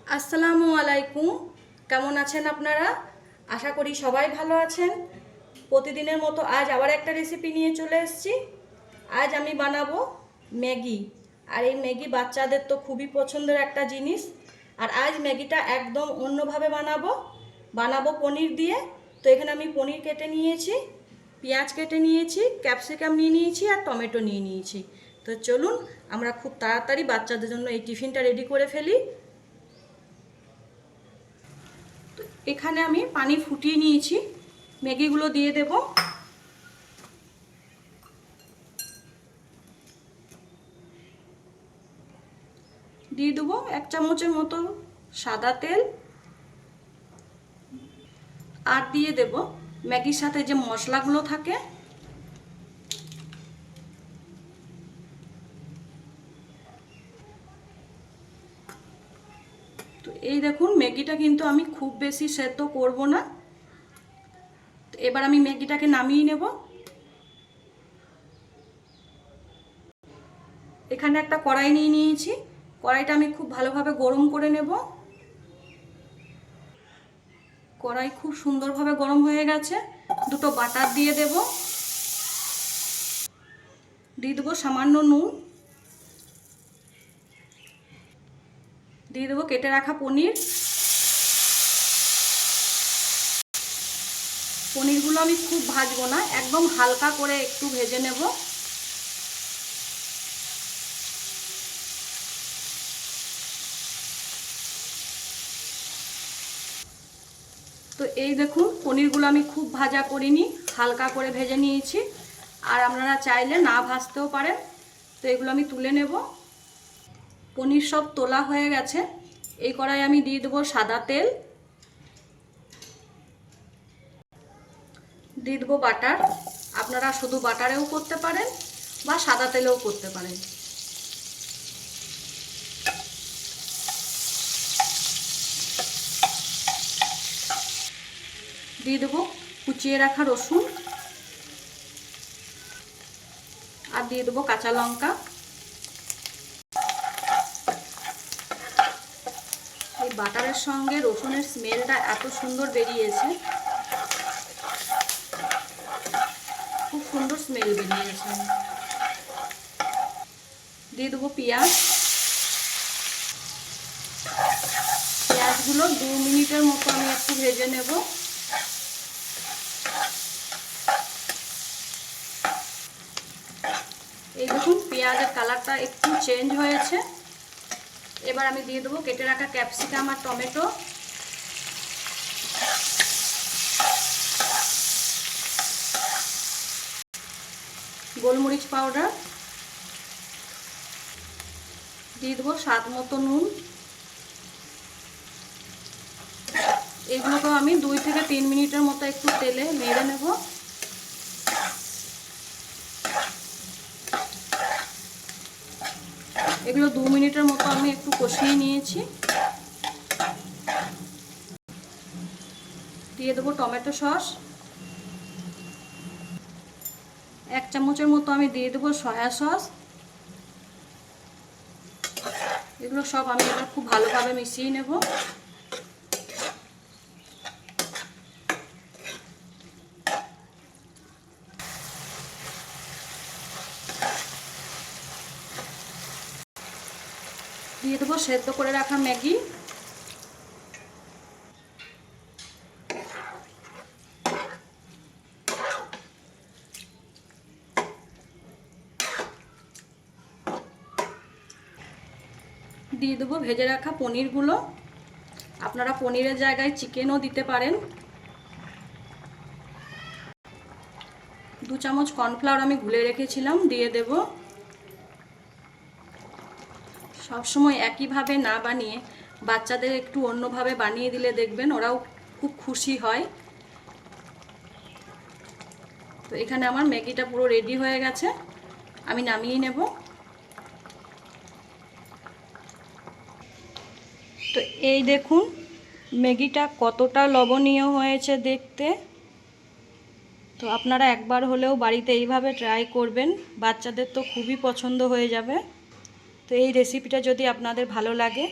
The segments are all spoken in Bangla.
আসসালামু আলাইকুম। কেমন আছেন আপনারা? আশা করি সবাই ভালো আছেন। প্রতিদিনের মতো আজ আবার একটা রেসিপি নিয়ে চলে এসেছি। আজ আমি বানাবো ম্যাগি। আর এই ম্যাগি বাচ্চাদের তো খুবই পছন্দের একটা জিনিস। আর আজ ম্যাগিটা একদম অন্যভাবে বানাবো পনির দিয়ে। তো এখানে আমি পনির কেটে নিয়েছি, পেঁয়াজ কেটে নিয়েছি, ক্যাপসিকাম নিয়ে নিয়েছি আর টমেটো নিয়ে নিয়েছি। তো চলুন আমরা খুব তাড়াতাড়ি বাচ্চাদের জন্য এই টিফিনটা রেডি করে ফেলি। এখানে আমি পানি ফুটিয়ে নিয়েছি, ম্যাগিগুলো দিয়ে দেব। দিয়ে দেবো 1 চামচের মতো সাদা তেল, আর দিয়ে দেব ম্যাগির সাথে যে মশলাগুলো থাকে। তো এই দেখুন, ম্যাগিটা কিন্তু আমি খুব বেশি সেদ্ধ করব না। এবার আমি ম্যাগিটাকে নামিয়ে নেব। এখানে একটা কড়াই নিয়ে নিয়েছি, কড়াইটা আমি খুব ভালোভাবে গরম করে নেব। কড়াই খুব সুন্দরভাবে গরম হয়ে গেছে। দুটো বাটার দিয়ে দেব, দিয়ে দেবো সামান্য নুন, দিয়ে দেবো কেটে রাখা পনির। পনিরগুলো আমি খুব ভাজবো না, একদম হালকা করে একটু ভেজে নেব। তো এই দেখুন, পনিরগুলো আমি খুব ভাজা করিনি, হালকা করে ভেজে নিয়েছি। আর আপনারা চাইলে না ভাজতেও পারেন। তো এগুলো আমি তুলে নেব। পনির সব তোলা হয়ে গেছে। এই কড়াই আমি দিয়ে দেবো সাদা তেল, দিয়ে দেবো বাটার। আপনারা শুধু বাটারেও করতে পারেন বা সাদা তেলেও করতে পারেন। দিয়ে দেবো কুচিয়ে রাখা রসুন, আর দিয়ে দেবো কাঁচা লঙ্কা। এই বাটারের সঙ্গে রসুনের স্মেলটা এত সুন্দর বেরিয়েছে, খুব সুন্দর স্মেল বেরিয়েছে। দিয়ে দেবো পেঁয়াজ। পেঁয়াজগুলো 2 মিনিটের মতো আমি একটু ভেজে নেব। এই দেখুন, পেঁয়াজের কালারটা একটু চেঞ্জ হয়েছে। এবার আমি দিয়ে দেবো কেটে রাখা ক্যাপসিকাম আর টমেটো। গোলমরিচ পাউডার, দিয়ে দেবো স্বাদ মতো নুন। এগুলোকে আমি 2 থেকে 3 মিনিটের মতো একটু তেলে নেড়ে নেব। এগুলো 2 মিনিটের মতো আমি একটু কষিয়ে নিয়েছি। দিয়ে দেবো টমেটো সস। 1 চামচের মতো আমি দিয়ে দেবো সয়া সস। এগুলো সব আমি এবার খুব ভালোভাবে মিশিয়ে নেব। দিয়ে দেবো সেদ্ধ করে রাখা ম্যাগি। দিয়ে দেবো ভেজে রাখা পনিরগুলো। আপনারা পনিরের জায়গায় চিকেনও দিতে পারেন। 2 চামচ কর্নফ্লাওয়ার আমি গুলে রেখেছিলাম, দিয়ে দেব। সবসময় একইভাবে না বানিয়ে বাচ্চাদের একটু অন্যভাবে বানিয়ে দিলে দেখবেন ওরাও খুব খুশি হয়। তো এখানে আমার ম্যাগিটা পুরো রেডি হয়ে গেছে, আমি নামিয়ে নেব। তো এই দেখুন ম্যাগিটা কতটা লবণীয় হয়েছে দেখতে। তো আপনারা একবার হলেও বাড়িতে এইভাবে ট্রাই করবেন, বাচ্চাদের তো খুবই পছন্দ হয়ে যাবে। তো এই রেসিপিটা যদি আপনাদের ভালো লাগে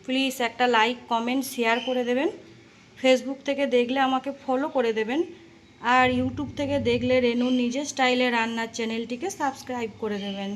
প্লিজ একটা লাইক কমেন্ট শেয়ার করে দেবেন। ফেসবুক থেকে দেখলে আমাকে ফলো করে দেবেন, আর ইউটিউব থেকে দেখলে রেনু নিজের স্টাইলে রান্নার চ্যানেলটিকে সাবস্ক্রাইব করে দেবেন।